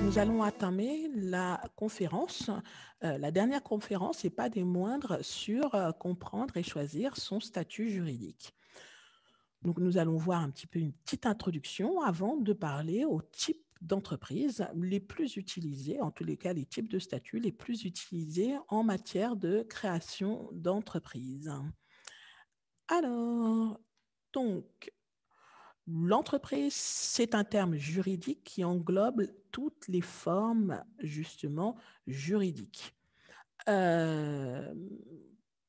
nous allons entamer la conférence, la dernière conférence et pas des moindres sur comprendre et choisir son statut juridique. Donc, nous allons voir un petit peu une petite introduction avant de parler aux types d'entreprises les plus utilisés, en tous les cas les types de statuts les plus utilisés en matière de création d'entreprise. Alors, donc, l'entreprise, c'est un terme juridique qui englobe toutes les formes, justement, juridiques.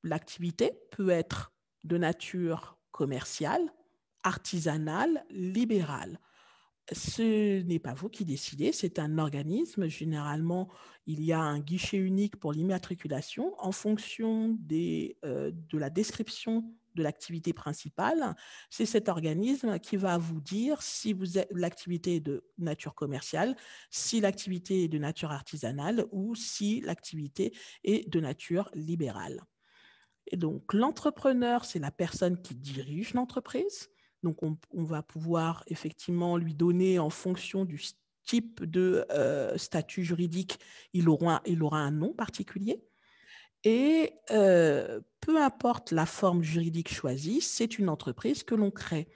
L'activité peut être de nature commerciale, artisanale, libérale. Ce n'est pas vous qui décidez, c'est un organisme. Généralement, il y a un guichet unique pour l'immatriculation en fonction de la description de l'activité principale. C'est cet organisme qui va vous dire si l'activité est de nature commerciale, si l'activité est de nature artisanale ou si l'activité est de nature libérale. Et donc, l'entrepreneur, c'est la personne qui dirige l'entreprise. Donc, on va pouvoir effectivement lui donner, en fonction du type de statut juridique, il aura un nom particulier. Et peu importe la forme juridique choisie, c'est une entreprise que l'on crée.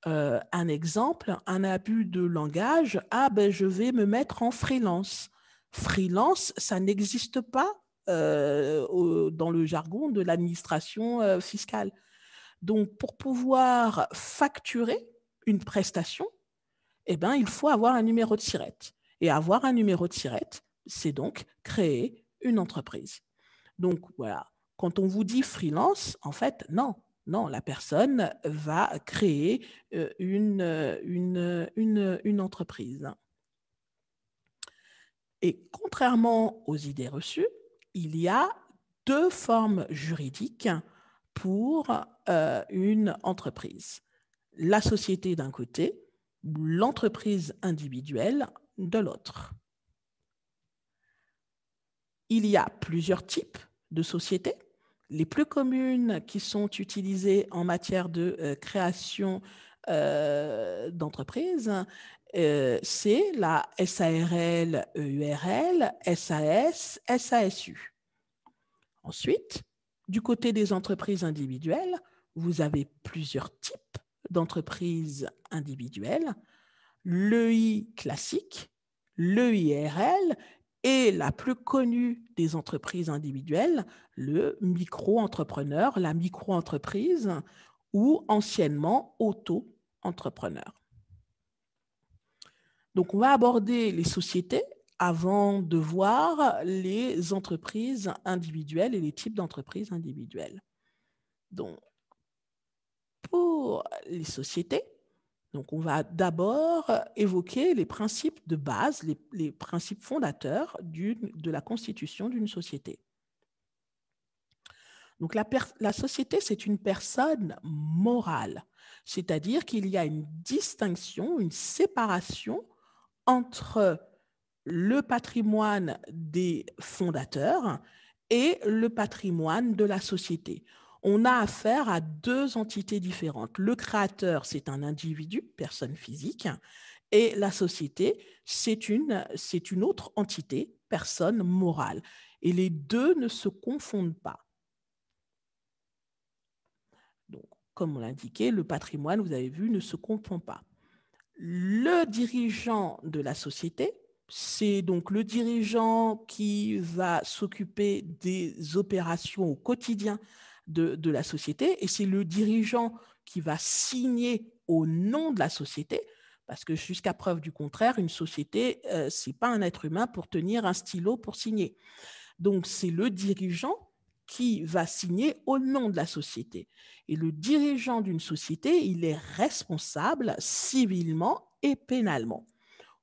Un exemple, un abus de langage, je vais me mettre en freelance. Freelance, ça n'existe pas dans le jargon de l'administration fiscale. Donc, pour pouvoir facturer une prestation, il faut avoir un numéro de SIRET. Et avoir un numéro de SIRET, c'est donc créer une entreprise. Donc, voilà. Quand on vous dit freelance, en fait, non, la personne va créer une entreprise. Et contrairement aux idées reçues, il y a deux formes juridiques pour une entreprise. La société d'un côté, l'entreprise individuelle de l'autre. Il y a plusieurs types de sociétés. Les plus communes qui sont utilisées en matière de création d'entreprise, c'est la SARL, EURL, SAS, SASU. Ensuite, du côté des entreprises individuelles, vous avez plusieurs types d'entreprises individuelles, l'EI classique, l'EIRL et la plus connue des entreprises individuelles, le micro-entrepreneur, la micro-entreprise ou anciennement auto-entrepreneur. Donc, on va aborder les sociétés avant de voir les entreprises individuelles et les types d'entreprises individuelles. Donc, pour les sociétés, donc on va d'abord évoquer les principes de base, les principes fondateurs de la constitution d'une société. Donc, la société, c'est une personne morale, c'est-à-dire qu'il y a une distinction, une séparation entre le patrimoine des fondateurs et le patrimoine de la société. On a affaire à deux entités différentes. Le créateur, c'est un individu, personne physique, et la société, c'est une autre entité, personne morale. Et les deux ne se confondent pas. Donc, comme on l'indiquait, le patrimoine, vous avez vu, ne se confond pas. Le dirigeant de la société, c'est donc le dirigeant qui va s'occuper des opérations au quotidien de la société et c'est le dirigeant qui va signer au nom de la société parce que jusqu'à preuve du contraire, une société, ce n'est pas un être humain pour tenir un stylo pour signer. Donc, c'est le dirigeant qui va signer au nom de la société. Et le dirigeant d'une société, il est responsable civilement et pénalement.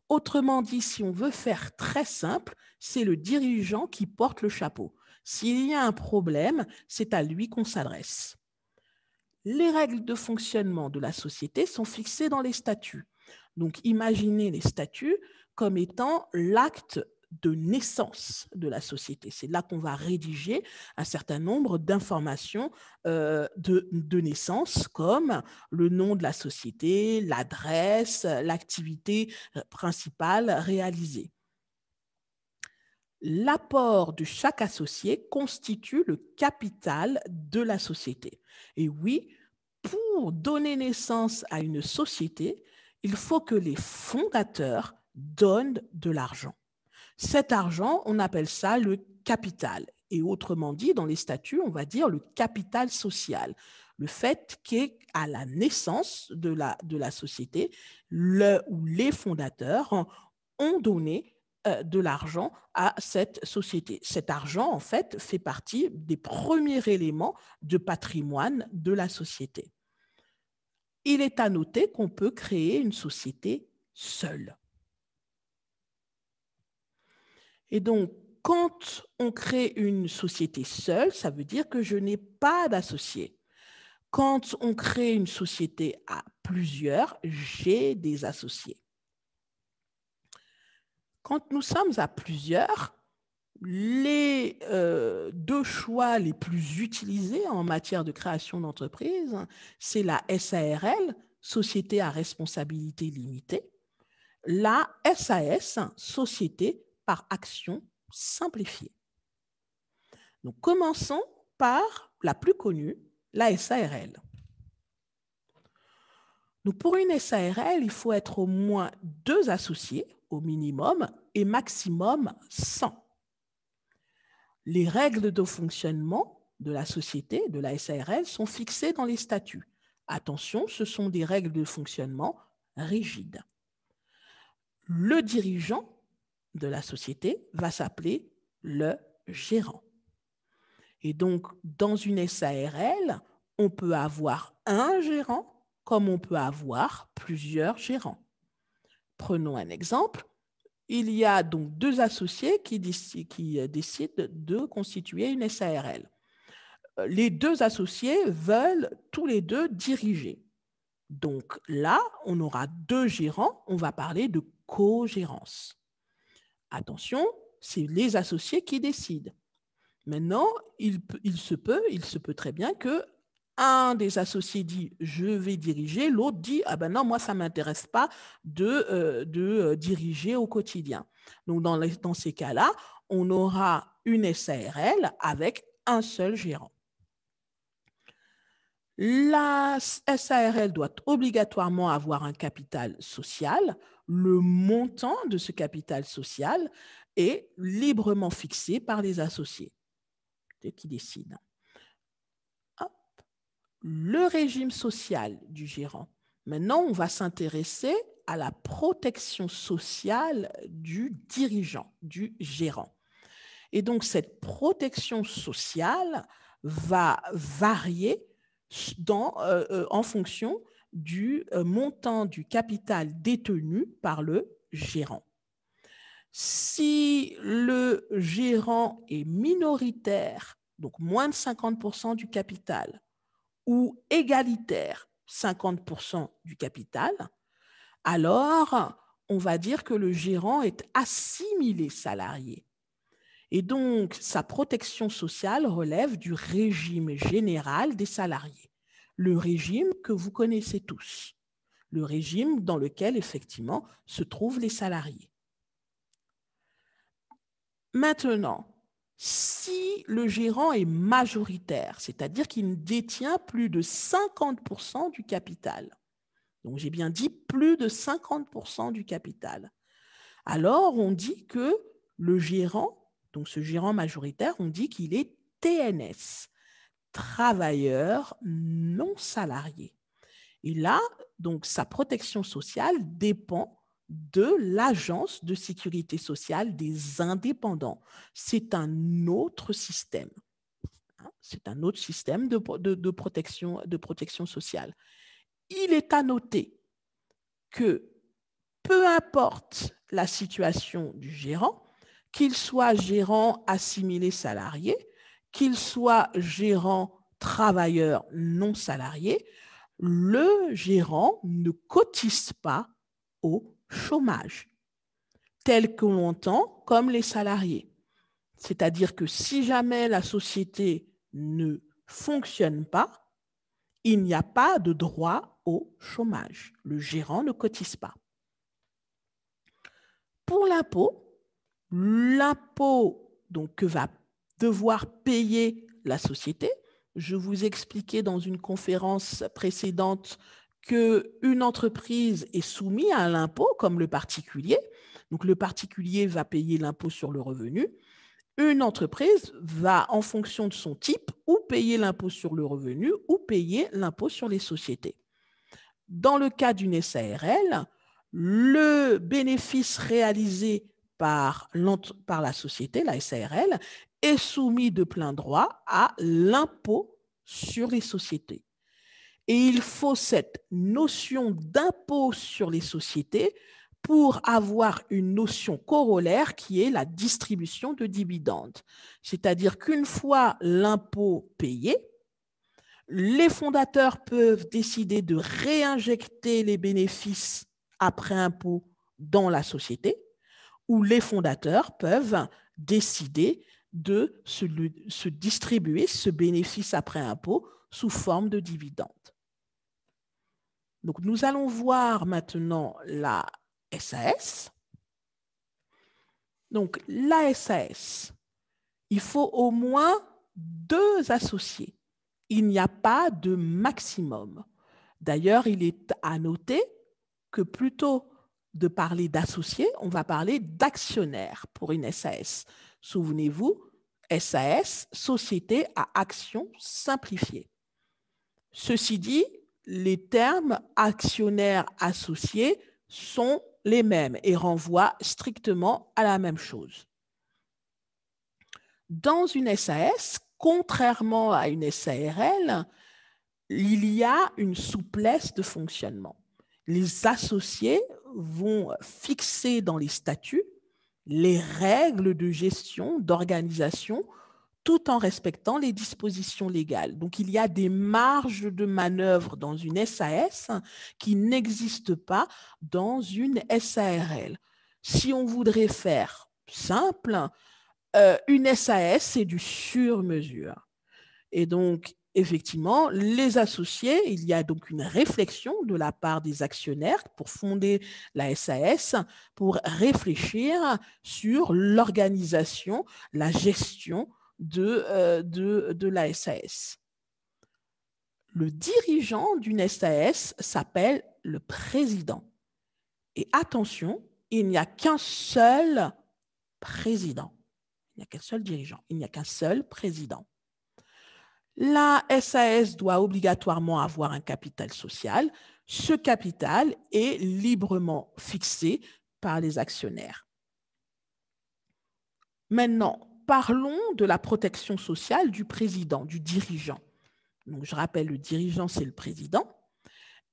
Autrement dit, si on veut faire très simple, c'est le dirigeant qui porte le chapeau. S'il y a un problème, c'est à lui qu'on s'adresse. Les règles de fonctionnement de la société sont fixées dans les statuts. Donc, imaginez les statuts comme étant l'acte de naissance de la société. C'est là qu'on va rédiger un certain nombre d'informations de naissance, comme le nom de la société, l'adresse, l'activité principale réalisée. L'apport de chaque associé constitue le capital de la société. Et oui, pour donner naissance à une société, il faut que les fondateurs donnent de l'argent. Cet argent, on appelle ça le capital. Et autrement dit, dans les statuts, on va dire le capital social. Le fait qu'à la naissance de la société, où les fondateurs ont donné de l'argent à cette société. Cet argent, en fait, fait partie des premiers éléments de patrimoine de la société. Il est à noter qu'on peut créer une société seule. Et donc, quand on crée une société seule, ça veut dire que je n'ai pas d'associés. Quand on crée une société à plusieurs, j'ai des associés. Quand nous sommes à plusieurs, les deux choix les plus utilisés en matière de création d'entreprise, c'est la SARL, Société à responsabilité limitée, la SAS, Société par action simplifiée. Donc, commençons par la plus connue, la SARL. Donc, pour une SARL, il faut être au moins 2 associés au minimum et maximum 100. Les règles de fonctionnement de la société, de la SARL, sont fixées dans les statuts. Attention, ce sont des règles de fonctionnement rigides. Le dirigeant de la société va s'appeler le gérant. Et donc, dans une SARL, on peut avoir un gérant comme on peut avoir plusieurs gérants. Prenons un exemple. Il y a donc 2 associés qui décident de constituer une SARL. Les 2 associés veulent tous les 2 diriger. Donc là, on aura 2 gérants, on va parler de co-gérance. Attention, c'est les associés qui décident. Maintenant, il se peut très bien que un des associés dit « je vais diriger », l'autre dit « ah ben non, moi, ça ne m'intéresse pas de diriger au quotidien ». Donc, dans ces cas-là, on aura une SARL avec un seul gérant. La SARL doit obligatoirement avoir un capital social. Le montant de ce capital social est librement fixé par les associés qui décident. Hop. Le régime social du gérant. Maintenant, on va s'intéresser à la protection sociale du dirigeant, du gérant. Et donc, cette protection sociale va varier en fonction du montant du capital détenu par le gérant. Si le gérant est minoritaire, donc moins de 50% du capital, ou égalitaire, 50% du capital, alors on va dire que le gérant est assimilé salarié. Et donc, sa protection sociale relève du régime général des salariés, le régime que vous connaissez tous, le régime dans lequel, effectivement, se trouvent les salariés. Maintenant, si le gérant est majoritaire, c'est-à-dire qu'il détient plus de 50% du capital, donc j'ai bien dit plus de 50% du capital, alors on dit que le gérant, donc ce gérant majoritaire, on dit qu'il est TNS, travailleur non salarié. Et là, donc sa protection sociale dépend de l'Agence de sécurité sociale des indépendants. C'est un autre système. C'est un autre système de protection sociale. Il est à noter que peu importe la situation du gérant, qu'il soit gérant assimilé salarié, qu'il soit gérant travailleur non salarié, le gérant ne cotise pas au chômage, tel que l'on entend comme les salariés. C'est-à-dire que si jamais la société ne fonctionne pas, il n'y a pas de droit au chômage. Le gérant ne cotise pas. Pour l'impôt, l'impôt donc, que va devoir payer la société. Je vous expliquais dans une conférence précédente qu'une entreprise est soumise à l'impôt comme le particulier. Donc, le particulier va payer l'impôt sur le revenu. Une entreprise va, en fonction de son type, ou payer l'impôt sur le revenu ou payer l'impôt sur les sociétés. Dans le cas d'une SARL, le bénéfice réalisé par la société, la SARL, est soumis de plein droit à l'impôt sur les sociétés. Et il faut cette notion d'impôt sur les sociétés pour avoir une notion corollaire qui est la distribution de dividendes. C'est-à-dire qu'une fois l'impôt payé, les fondateurs peuvent décider de réinjecter les bénéfices après impôt dans la société, ou les fondateurs peuvent décider de se distribuer ce bénéfice après impôt sous forme de dividendes. Donc, nous allons voir maintenant la SAS. Donc, la SAS, il faut au moins 2 associés. Il n'y a pas de maximum. D'ailleurs, il est à noter que plutôt de parler d'associés, on va parler d'actionnaires pour une SAS. Souvenez-vous, SAS, Société à action simplifiée. Ceci dit, les termes actionnaires associés sont les mêmes et renvoient strictement à la même chose. Dans une SAS, contrairement à une SARL, il y a une souplesse de fonctionnement. Les associés vont fixer dans les statuts les règles de gestion, d'organisation, tout en respectant les dispositions légales. Donc, il y a des marges de manœuvre dans une SAS qui n'existent pas dans une SARL. Si on voudrait faire simple, une SAS, c'est du sur-mesure. Et donc, effectivement, les associés, il y a donc une réflexion de la part des actionnaires pour fonder la SAS, pour réfléchir sur l'organisation, la gestion de la SAS. Le dirigeant d'une SAS s'appelle le président. Et attention, il n'y a qu'un seul président. Il n'y a qu'un seul dirigeant. Il n'y a qu'un seul président. La SAS doit obligatoirement avoir un capital social. Ce capital est librement fixé par les actionnaires. Maintenant, parlons de la protection sociale du président, du dirigeant. Donc, je rappelle, le dirigeant, c'est le président.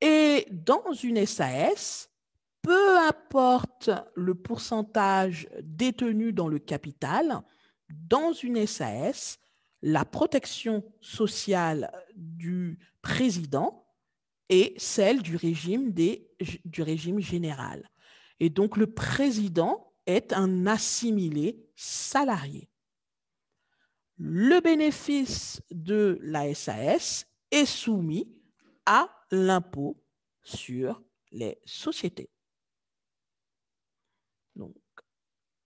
Et dans une SAS, peu importe le pourcentage détenu dans le capital, dans une SAS, la protection sociale du président est celle du régime général. Et donc, le président est un assimilé salarié. Le bénéfice de la SAS est soumis à l'impôt sur les sociétés. Donc,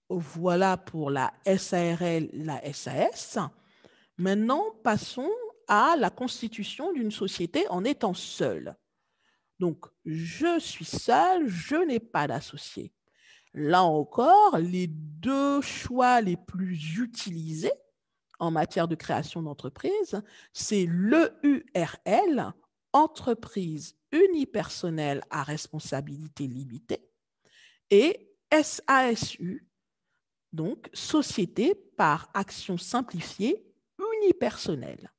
voilà pour la SARL, la SAS. Maintenant, passons à la constitution d'une société en étant seul. Donc, je suis seul, je n'ai pas d'associé. Là encore, les 2 choix les plus utilisés en matière de création d'entreprise, c'est l'EURL, entreprise unipersonnelle à responsabilité limitée, et SASU, donc société par action simplifiée unipersonnelle.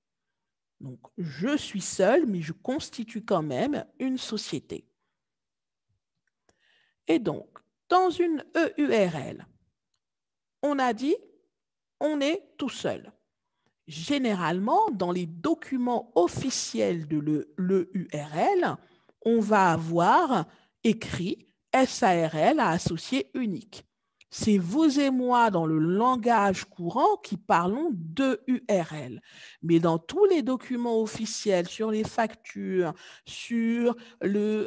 Donc, je suis seul, mais je constitue quand même une société. Et donc, dans une EURL, on a dit, on est tout seul. Généralement, dans les documents officiels de l'EURL, on va avoir écrit SARL à associé unique. C'est vous et moi dans le langage courant qui parlons de URL. Mais dans tous les documents officiels, sur les factures, sur le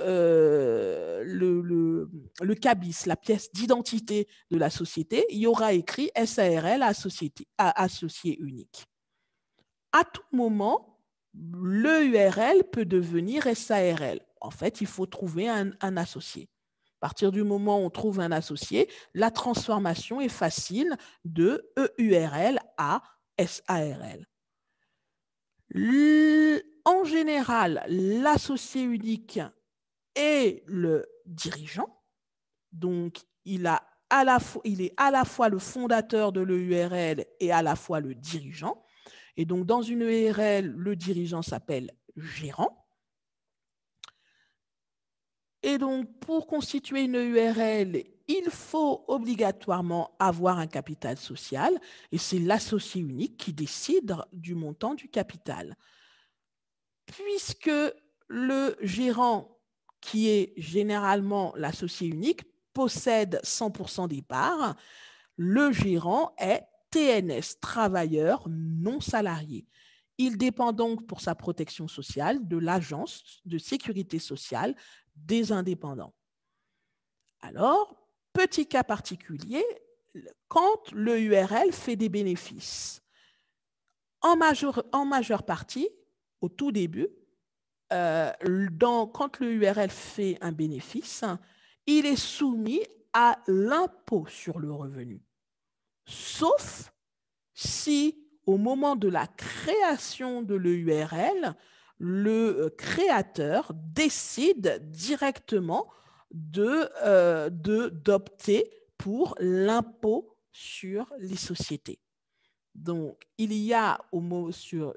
CABIS, la pièce d'identité de la société, il y aura écrit SARL associé unique. À tout moment, le URL peut devenir SARL. En fait, il faut trouver un associé. À partir du moment où on trouve un associé, la transformation est facile de EURL à SARL. En général, l'associé unique est le dirigeant. Donc, il est à la fois le fondateur de l'EURL et à la fois le dirigeant. Et donc, dans une URL, le dirigeant s'appelle gérant. Et donc, pour constituer une URL, il faut obligatoirement avoir un capital social et c'est l'associé unique qui décide du montant du capital. Puisque le gérant, qui est généralement l'associé unique, possède 100% des parts, le gérant est TNS, travailleur non salarié. Il dépend donc pour sa protection sociale de l'Agence de sécurité sociale des indépendants. Alors, petit cas particulier, quand le URL fait des bénéfices, en majeure partie, au tout début, quand le URL fait un bénéfice, il est soumis à l'impôt sur le revenu. Sauf si, au moment de la création de l'URL, le créateur décide directement d'opter pour l'impôt sur les sociétés. Donc, il y a sur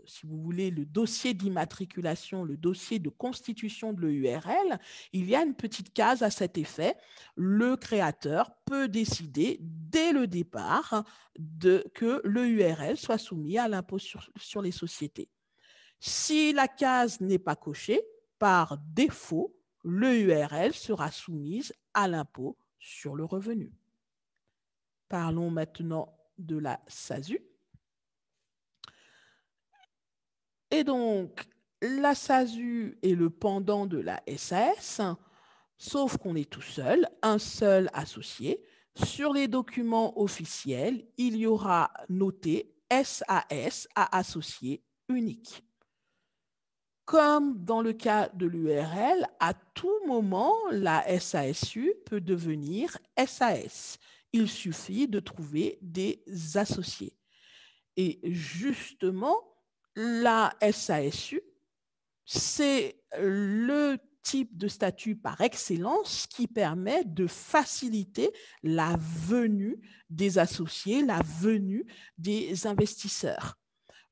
si vous voulez, le dossier d'immatriculation, le dossier de constitution de l'URL, il y a une petite case à cet effet. Le créateur peut décider dès le départ que l'URL soit soumis à l'impôt sur les sociétés. Si la case n'est pas cochée, par défaut, l'URL sera soumise à l'impôt sur le revenu. Parlons maintenant de la SASU. Et donc, la SASU est le pendant de la SAS, sauf qu'on est tout seul, un seul associé. Sur les documents officiels, il y aura noté SAS à associé unique. Comme dans le cas de l'URL, à tout moment, la SASU peut devenir SAS. Il suffit de trouver des associés. Et justement, la SASU, c'est le type de statut par excellence qui permet de faciliter la venue des associés, la venue des investisseurs.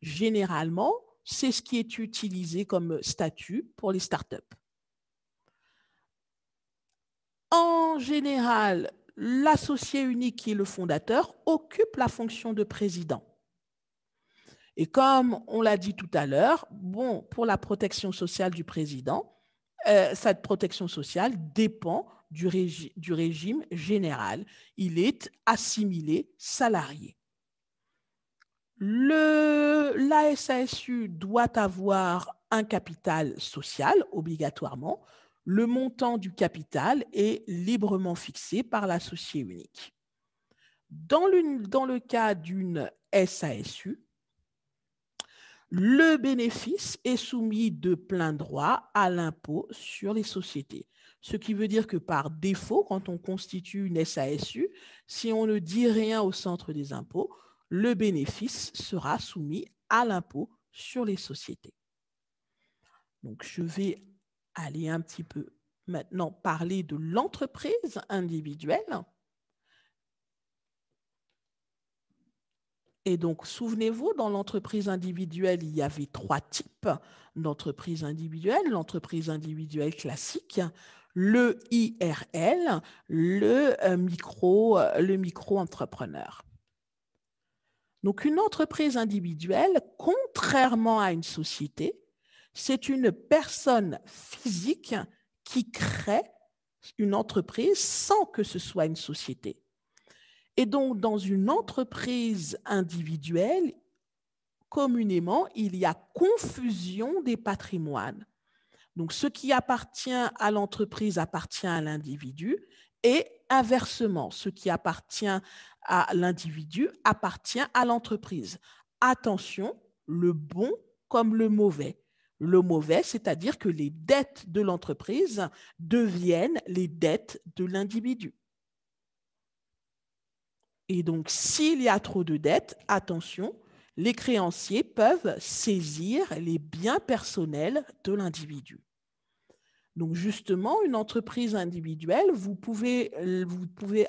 Généralement, c'est ce qui est utilisé comme statut pour les startups. En général, l'associé unique qui est le fondateur occupe la fonction de président. Et comme on l'a dit tout à l'heure, bon, pour la protection sociale du président, cette protection sociale dépend du régime général. Il est assimilé salarié. La SASU doit avoir un capital social obligatoirement. Le montant du capital est librement fixé par l'associé unique. Dans le cas d'une SASU, le bénéfice est soumis de plein droit à l'impôt sur les sociétés. Ce qui veut dire que par défaut, quand on constitue une SASU, si on ne dit rien au centre des impôts, le bénéfice sera soumis à l'impôt sur les sociétés. Donc, je vais aller un petit peu maintenant parler de l'entreprise individuelle. Et donc, souvenez-vous, dans l'entreprise individuelle, il y avait 3 types d'entreprise individuelle. L'entreprise individuelle classique, le IRL, le micro-entrepreneur. Donc, une entreprise individuelle, contrairement à une société, c'est une personne physique qui crée une entreprise sans que ce soit une société. Et donc, dans une entreprise individuelle, communément, il y a confusion des patrimoines. Donc, ce qui appartient à l'entreprise appartient à l'individu et inversement, ce qui appartient à l'individu appartient à l'entreprise. Attention, le bon comme le mauvais. Le mauvais, c'est-à-dire que les dettes de l'entreprise deviennent les dettes de l'individu. Et donc, s'il y a trop de dettes, attention, les créanciers peuvent saisir les biens personnels de l'individu. Donc, justement, une entreprise individuelle, vous pouvez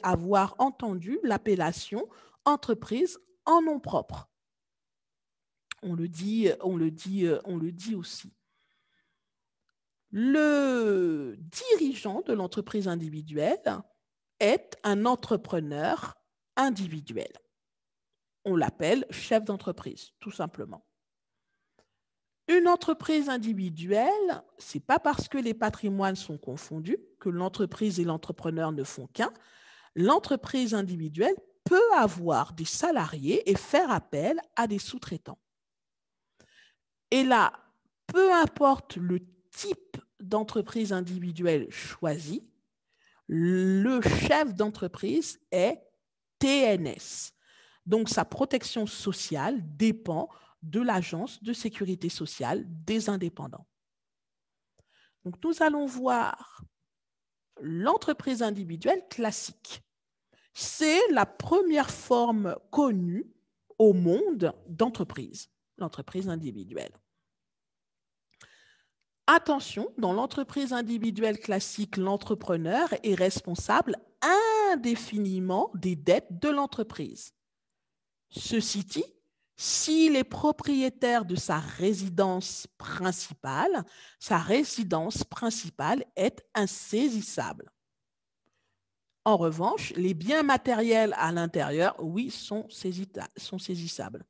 avoir entendu l'appellation entreprise en nom propre. On le dit aussi. Le dirigeant de l'entreprise individuelle est un entrepreneur individuel. On l'appelle chef d'entreprise, tout simplement. Une entreprise individuelle, ce n'est pas parce que les patrimoines sont confondus que l'entreprise et l'entrepreneur ne font qu'un. L'entreprise individuelle peut avoir des salariés et faire appel à des sous-traitants. Et là, peu importe le type d'entreprise individuelle choisi, le chef d'entreprise est TNS. Donc, sa protection sociale dépend de l'Agence de sécurité sociale des indépendants. Donc, nous allons voir l'entreprise individuelle classique. C'est la première forme connue au monde d'entreprise, l'entreprise individuelle. Attention, dans l'entreprise individuelle classique, l'entrepreneur est responsable indéfiniment des dettes de l'entreprise. Ceci dit, s'il est propriétaire de sa résidence principale est insaisissable. En revanche, les biens matériels à l'intérieur, oui, sont saisissables.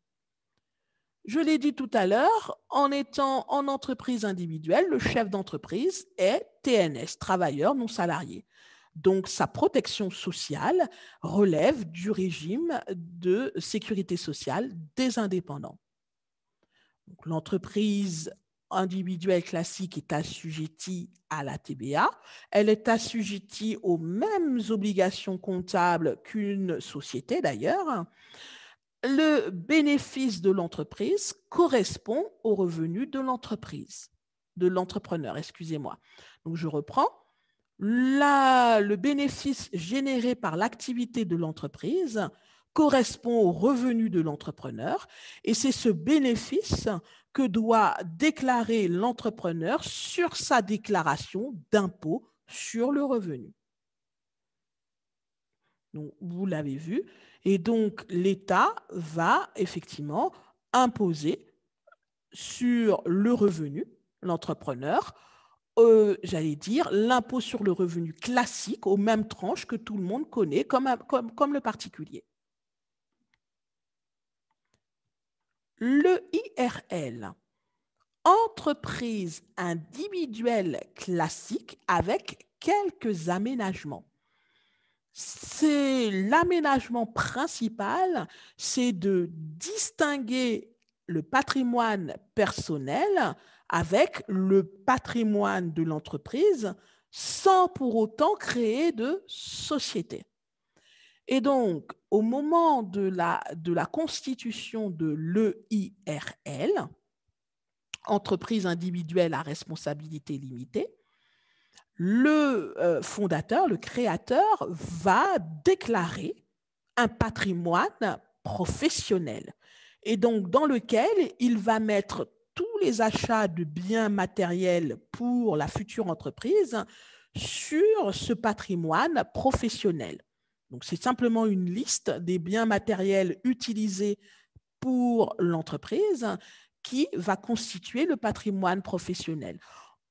Je l'ai dit tout à l'heure, en étant en entreprise individuelle, le chef d'entreprise est TNS, travailleur non salarié. Donc, sa protection sociale relève du régime de sécurité sociale des indépendants. L'entreprise individuelle classique est assujettie à la TVA. Elle est assujettie aux mêmes obligations comptables qu'une société d'ailleurs. Le bénéfice de l'entreprise correspond aux revenus de l'entrepreneur, excusez-moi. Donc, je reprends. Le bénéfice généré par l'activité de l'entreprise correspond aux revenus de l'entrepreneur et c'est ce bénéfice que doit déclarer l'entrepreneur sur sa déclaration d'impôt sur le revenu. Donc, vous l'avez vu. Et donc, l'État va effectivement imposer sur le revenu, l'entrepreneur, j'allais dire, l'impôt sur le revenu classique aux mêmes tranches que tout le monde connaît, comme le particulier. Le IRL, entreprise individuelle classique avec quelques aménagements. C'est l'aménagement principal, c'est de distinguer le patrimoine personnel avec le patrimoine de l'entreprise sans pour autant créer de société. Et donc, au moment de la constitution de l'EIRL, entreprise individuelle à responsabilité limitée, le fondateur, le créateur, va déclarer un patrimoine professionnel et donc dans lequel il va mettre tous les achats de biens matériels pour la future entreprise sur ce patrimoine professionnel. Donc, c'est simplement une liste des biens matériels utilisés pour l'entreprise qui va constituer le patrimoine professionnel.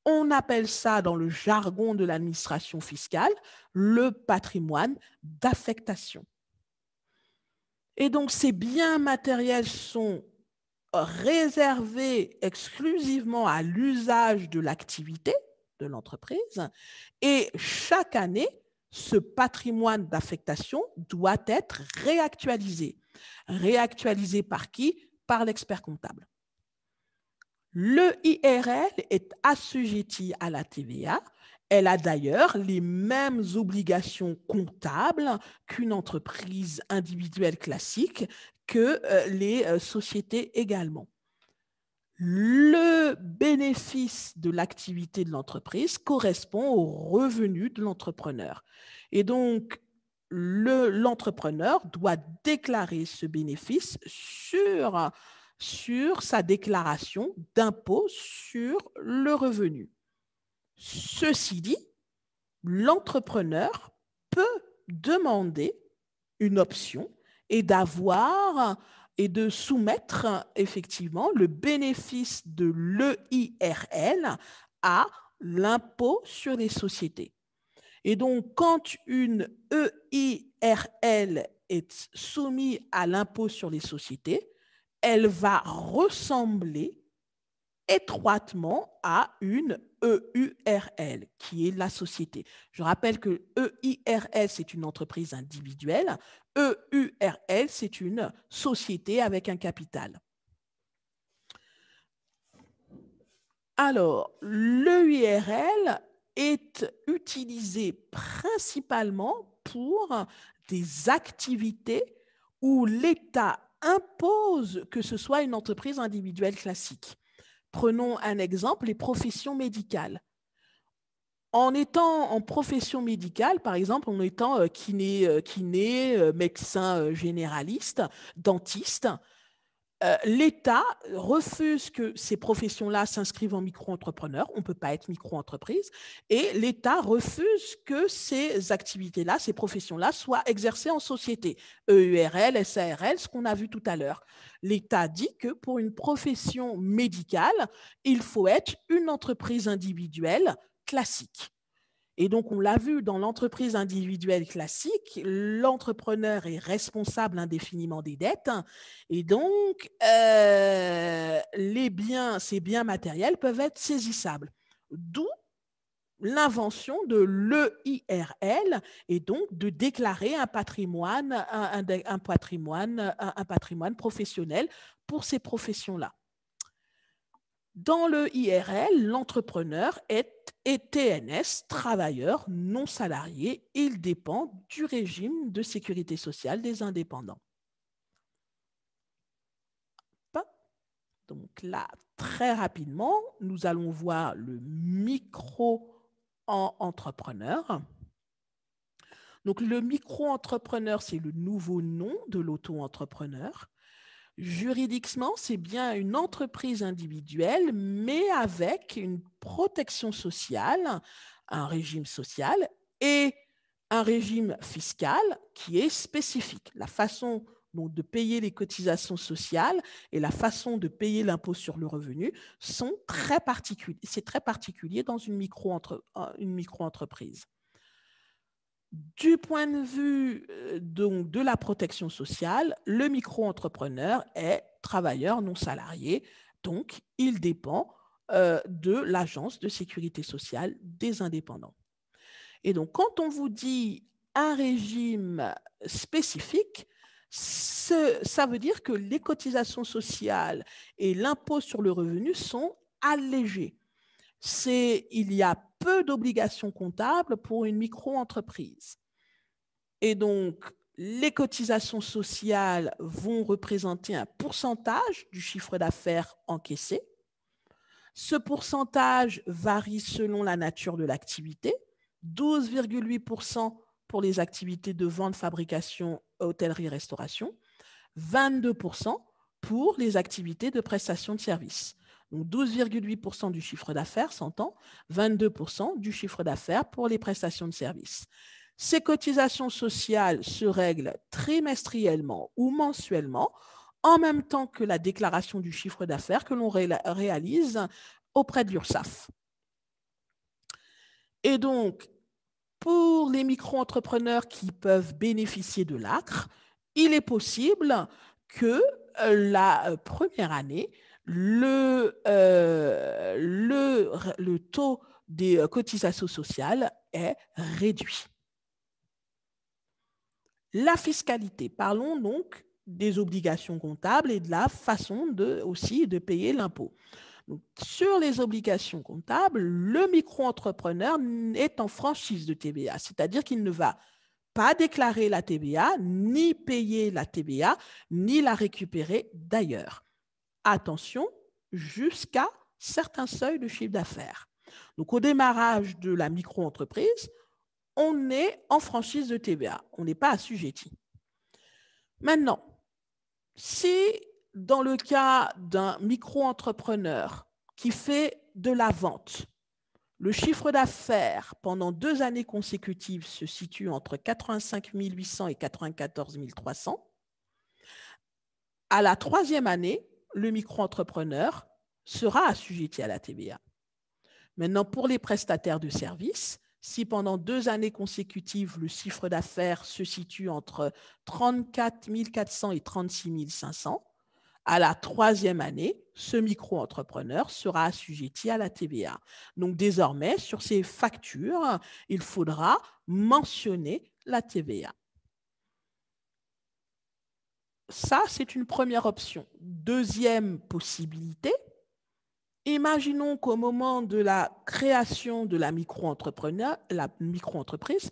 On appelle ça, dans le jargon de l'administration fiscale, le patrimoine d'affectation. Et donc, ces biens matériels sont réservés exclusivement à l'usage de l'activité de l'entreprise et chaque année Ce patrimoine d'affectation doit être réactualisé. Réactualisé par qui? Par l'expert comptable. Le IRL est assujetti à la TVA. Elle a d'ailleurs les mêmes obligations comptables qu'une entreprise individuelle classique, que les sociétés également. Le bénéfice de l'activité de l'entreprise correspond au revenu de l'entrepreneur. Et donc, l'entrepreneur doit déclarer ce bénéfice sur sa déclaration d'impôt sur le revenu. Ceci dit, l'entrepreneur peut demander une option et de soumettre effectivement le bénéfice de l'EIRL à l'impôt sur les sociétés. Et donc, quand une EIRL est soumise à l'impôt sur les sociétés, elle va ressembler étroitement à une EURL, qui est la société. Je rappelle que EIRL, c'est une entreprise individuelle. EURL, c'est une société avec un capital. Alors, l'EURL est utilisé principalement pour des activités où l'État impose que ce soit une entreprise individuelle classique. Prenons un exemple, les professions médicales. En étant en profession médicale, par exemple, en étant kiné, médecin généraliste, dentiste, l'État refuse que ces professions-là s'inscrivent en micro-entrepreneur. On ne peut pas être micro-entreprise. Et l'État refuse que ces activités-là, ces professions-là, soient exercées en société. EURL, SARL, ce qu'on a vu tout à l'heure. L'État dit que pour une profession médicale, il faut être une entreprise individuelle classique. Et donc, on l'a vu dans l'entreprise individuelle classique, l'entrepreneur est responsable indéfiniment des dettes et donc ces biens matériels peuvent être saisissables. D'où l'invention de l'EIRL et donc de déclarer un patrimoine professionnel pour ces professions-là. Dans le IRL, l'entrepreneur est TNS, travailleur non salarié. Il dépend du régime de sécurité sociale des indépendants. Donc là, très rapidement, nous allons voir le micro-entrepreneur. Donc le micro-entrepreneur, c'est le nouveau nom de l'auto-entrepreneur. Juridiquement, c'est bien une entreprise individuelle, mais avec une protection sociale, un régime social et un régime fiscal qui est spécifique. La façon donc, de payer les cotisations sociales et la façon de payer l'impôt sur le revenu sont très particuliers. C'est très particulier dans une micro-entreprise. Du point de vue donc, de la protection sociale, le micro-entrepreneur est travailleur non salarié, donc il dépend de l'Agence de sécurité sociale des indépendants. Et donc, quand on vous dit un régime spécifique, ça veut dire que les cotisations sociales et l'impôt sur le revenu sont allégés. Il y a peu d'obligations comptables pour une micro-entreprise. Et donc, les cotisations sociales vont représenter un pourcentage du chiffre d'affaires encaissé. Ce pourcentage varie selon la nature de l'activité, 12,8% pour les activités de vente, fabrication, hôtellerie, restauration, 22% pour les activités de prestation de services. Donc 12,8% du chiffre d'affaires s'entend, 22% du chiffre d'affaires pour les prestations de services. Ces cotisations sociales se règlent trimestriellement ou mensuellement, en même temps que la déclaration du chiffre d'affaires que l'on réalise auprès de l'URSSAF. Et donc, pour les micro-entrepreneurs qui peuvent bénéficier de l'ACRE, il est possible que la première année, le taux des cotisations sociales est réduit. La fiscalité, parlons donc des obligations comptables et de la façon aussi de payer l'impôt. Donc, sur les obligations comptables, le micro-entrepreneur est en franchise de TVA, c'est-à-dire qu'il ne va pas déclarer la TVA, ni payer la TVA, ni la récupérer d'ailleurs. Attention, jusqu'à certains seuils de chiffre d'affaires. Donc, au démarrage de la micro-entreprise, on est en franchise de TVA, on n'est pas assujetti. Maintenant, si dans le cas d'un micro-entrepreneur qui fait de la vente, le chiffre d'affaires pendant 2 années consécutives se situe entre 85 800 et 94 300, à la 3e année, le micro-entrepreneur sera assujetti à la TVA. Maintenant, pour les prestataires de services, si pendant 2 années consécutives, le chiffre d'affaires se situe entre 34 400 et 36 500, à la 3e année, ce micro-entrepreneur sera assujetti à la TVA. Donc, désormais, sur ces factures, il faudra mentionner la TVA. Ça, c'est une première option. Deuxième possibilité, imaginons qu'au moment de la création de la micro-entreprise,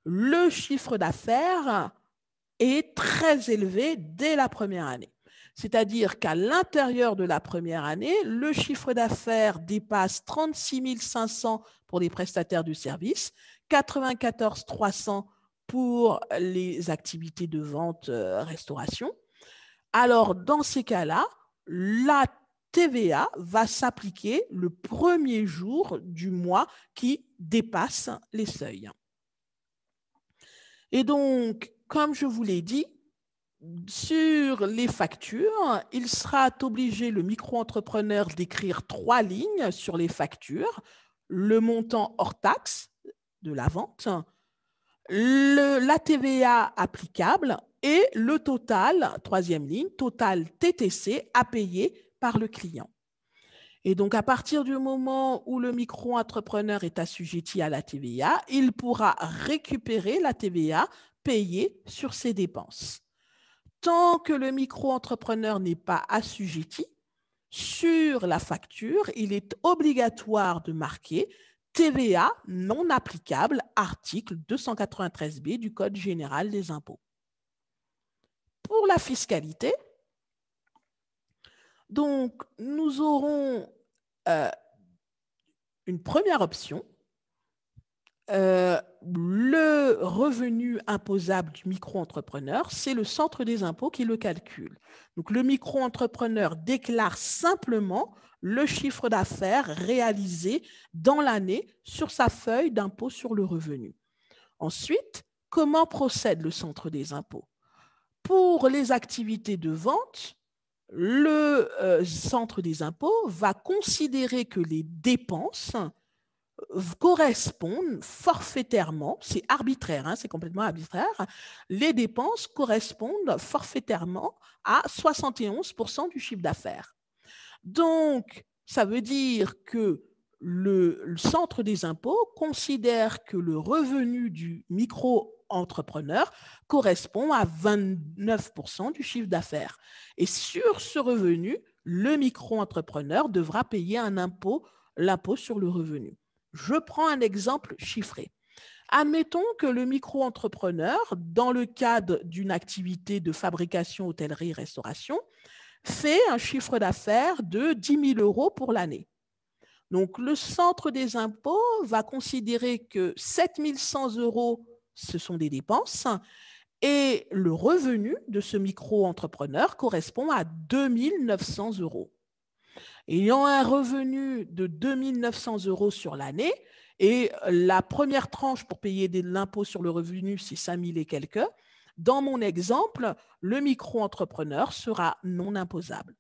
le chiffre d'affaires est très élevé dès la première année. C'est-à-dire qu'à l'intérieur de la première année, le chiffre d'affaires dépasse 36 500 pour les prestataires de services, 94 300 pour les activités de vente, restauration. Alors, dans ces cas-là, la TVA va s'appliquer le premier jour du mois qui dépasse les seuils. Et donc, comme je vous l'ai dit, sur les factures, il sera obligé, le micro-entrepreneur, d'écrire 3 lignes sur les factures, le montant hors taxe de la vente, la TVA applicable et le total, 3e ligne, total TTC à payer par le client. Et donc, à partir du moment où le micro-entrepreneur est assujetti à la TVA, il pourra récupérer la TVA payée sur ses dépenses. Tant que le micro-entrepreneur n'est pas assujetti, sur la facture, il est obligatoire de marquer TVA non applicable, article 293b du Code général des impôts. Pour la fiscalité, donc, nous aurons une première option. Le revenu imposable du micro-entrepreneur, c'est le centre des impôts qui le calcule. Donc, le micro-entrepreneur déclare simplement le chiffre d'affaires réalisé dans l'année sur sa feuille d'impôt sur le revenu. Ensuite, comment procède le centre des impôts? Pour les activités de vente, le centre des impôts va considérer que les dépenses correspondent forfaitairement, c'est arbitraire, hein, c'est complètement arbitraire, les dépenses correspondent forfaitairement à 71% du chiffre d'affaires. Donc, ça veut dire que le centre des impôts considère que le revenu du micro-entrepreneur correspond à 29% du chiffre d'affaires. Et sur ce revenu, le micro-entrepreneur devra payer l'impôt sur le revenu. Je prends un exemple chiffré. Admettons que le micro-entrepreneur, dans le cadre d'une activité de fabrication, hôtellerie, restauration, fait un chiffre d'affaires de 10 000 € pour l'année. Donc, le centre des impôts va considérer que 7 100 €, ce sont des dépenses, et le revenu de ce micro-entrepreneur correspond à 2 900 €. Ayant un revenu de 2 900 € sur l'année, et la première tranche pour payer l'impôt sur le revenu, c'est 5 000 et quelques, dans mon exemple, le micro-entrepreneur sera non imposable.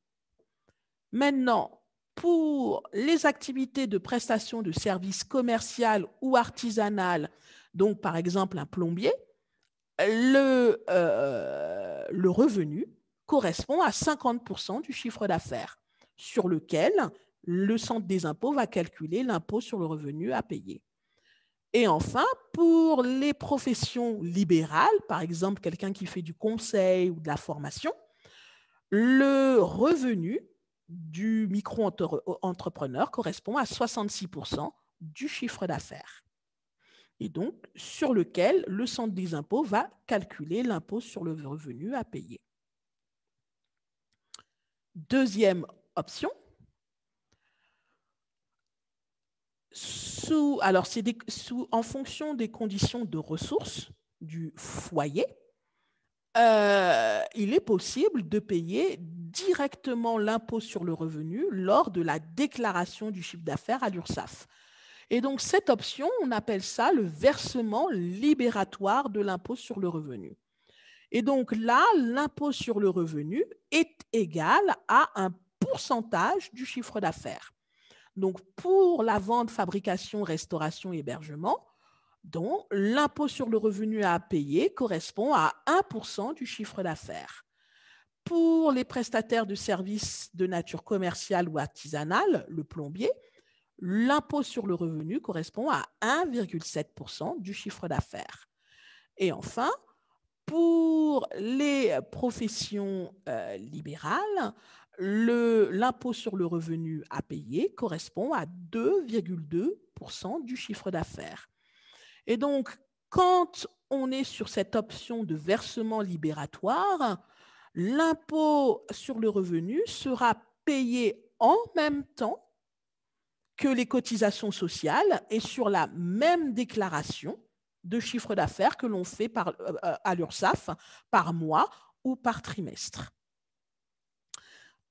Maintenant, pour les activités de prestation de services commerciales ou artisanales, donc par exemple un plombier, le revenu correspond à 50% du chiffre d'affaires, sur lequel le centre des impôts va calculer l'impôt sur le revenu à payer. Et enfin, pour les professions libérales, par exemple quelqu'un qui fait du conseil ou de la formation, le revenu du micro-entrepreneur correspond à 66% du chiffre d'affaires. Et donc, sur lequel le centre des impôts va calculer l'impôt sur le revenu à payer. Deuxième option, en fonction des conditions de ressources du foyer, il est possible de payer directement l'impôt sur le revenu lors de la déclaration du chiffre d'affaires à l'URSSAF. Et donc, cette option, on appelle ça le versement libératoire de l'impôt sur le revenu. Et donc là, l'impôt sur le revenu est égal à un pourcentage du chiffre d'affaires. Donc, pour la vente, fabrication, restauration, hébergement, dont l'impôt sur le revenu à payer correspond à 1% du chiffre d'affaires. Pour les prestataires de services de nature commerciale ou artisanale, le plombier, l'impôt sur le revenu correspond à 1,7% du chiffre d'affaires. Et enfin, pour les professions libérales, l'impôt sur le revenu à payer correspond à 2,2% du chiffre d'affaires. Et donc, quand on est sur cette option de versement libératoire, l'impôt sur le revenu sera payé en même temps que les cotisations sociales et sur la même déclaration de chiffre d'affaires que l'on fait à l'URSSAF par mois ou par trimestre.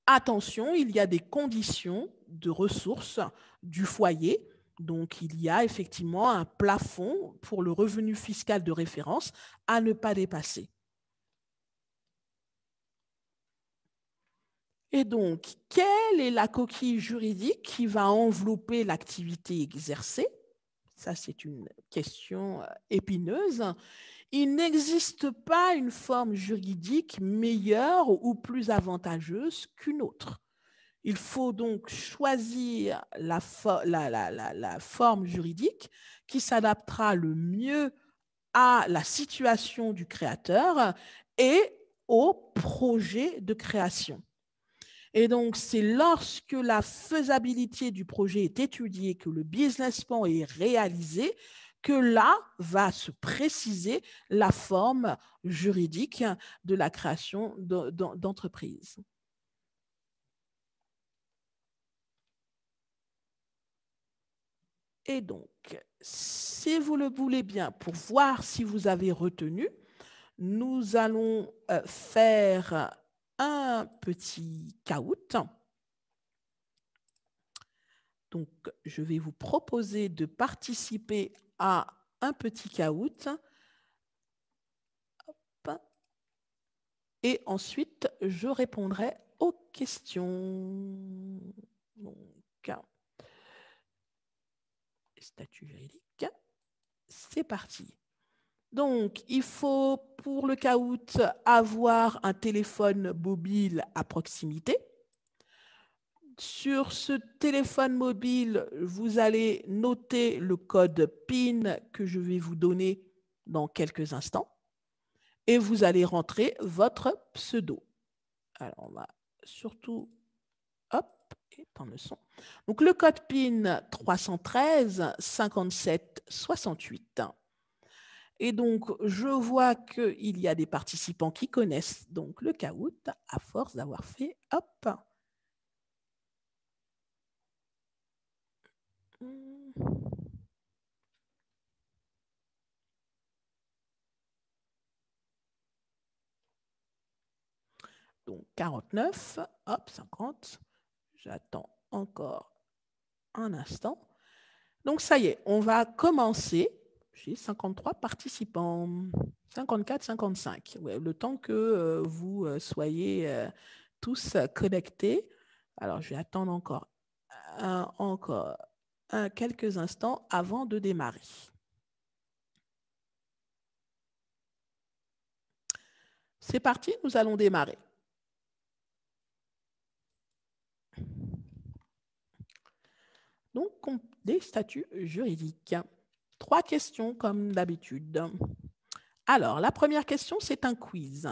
Attention, il y a des conditions de ressources du foyer. Donc, il y a effectivement un plafond pour le revenu fiscal de référence à ne pas dépasser. Et donc, quelle est la coquille juridique qui va envelopper l'activité exercée? Ça, c'est une question épineuse. Il n'existe pas une forme juridique meilleure ou plus avantageuse qu'une autre. Il faut donc choisir la forme juridique qui s'adaptera le mieux à la situation du créateur et au projet de création. Et donc, c'est lorsque la faisabilité du projet est étudiée, que le business plan est réalisé, que là va se préciser la forme juridique de la création d'entreprise. Et donc, si vous le voulez bien, pour voir si vous avez retenu, nous allons faire un petit caout. Donc, je vais vous proposer de participer à un petit caout. Hop. Et ensuite, je répondrai aux questions. Donc, statut juridique. C'est parti. Donc, il faut, pour le caout, avoir un téléphone mobile à proximité. Sur ce téléphone mobile, vous allez noter le code PIN que je vais vous donner dans quelques instants et vous allez rentrer votre pseudo. Alors, on va surtout, hop, éteindre le son. Donc, le code PIN 313 57 68. Et donc, je vois qu'il y a des participants qui connaissent donc le caout à force d'avoir fait, hop. Donc 49, hop, 50. J'attends encore un instant. Donc ça y est, on va commencer. J'ai 53 participants, 54, 55. Ouais, le temps que vous soyez tous connectés. Alors, je vais attendre encore quelques instants avant de démarrer. C'est parti, nous allons démarrer. Donc, des statuts juridiques. 3 questions comme d'habitude. Alors, la première question, c'est un quiz.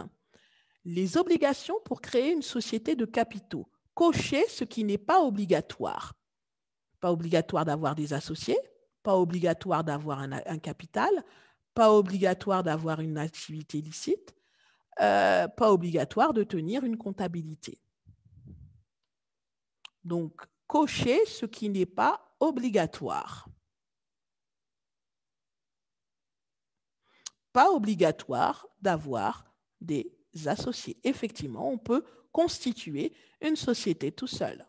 Les obligations pour créer une société de capitaux. Cochez ce qui n'est pas obligatoire. Pas obligatoire d'avoir des associés, pas obligatoire d'avoir un capital, pas obligatoire d'avoir une activité licite, pas obligatoire de tenir une comptabilité. Donc, cochez ce qui n'est pas obligatoire. Pas obligatoire d'avoir des associés. Effectivement, on peut constituer une société tout seul.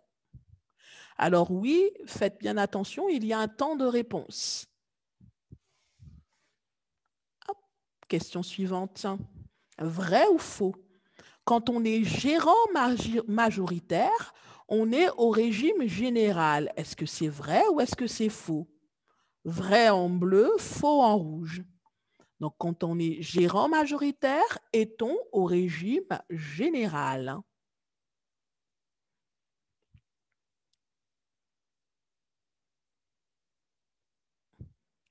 Alors oui, faites bien attention, il y a un temps de réponse. Hop, question suivante. Vrai ou faux? Quand on est gérant majoritaire, on est au régime général. Est-ce que c'est vrai ou est-ce que c'est faux? Vrai en bleu, faux en rouge. Donc, quand on est gérant majoritaire, est-on au régime général?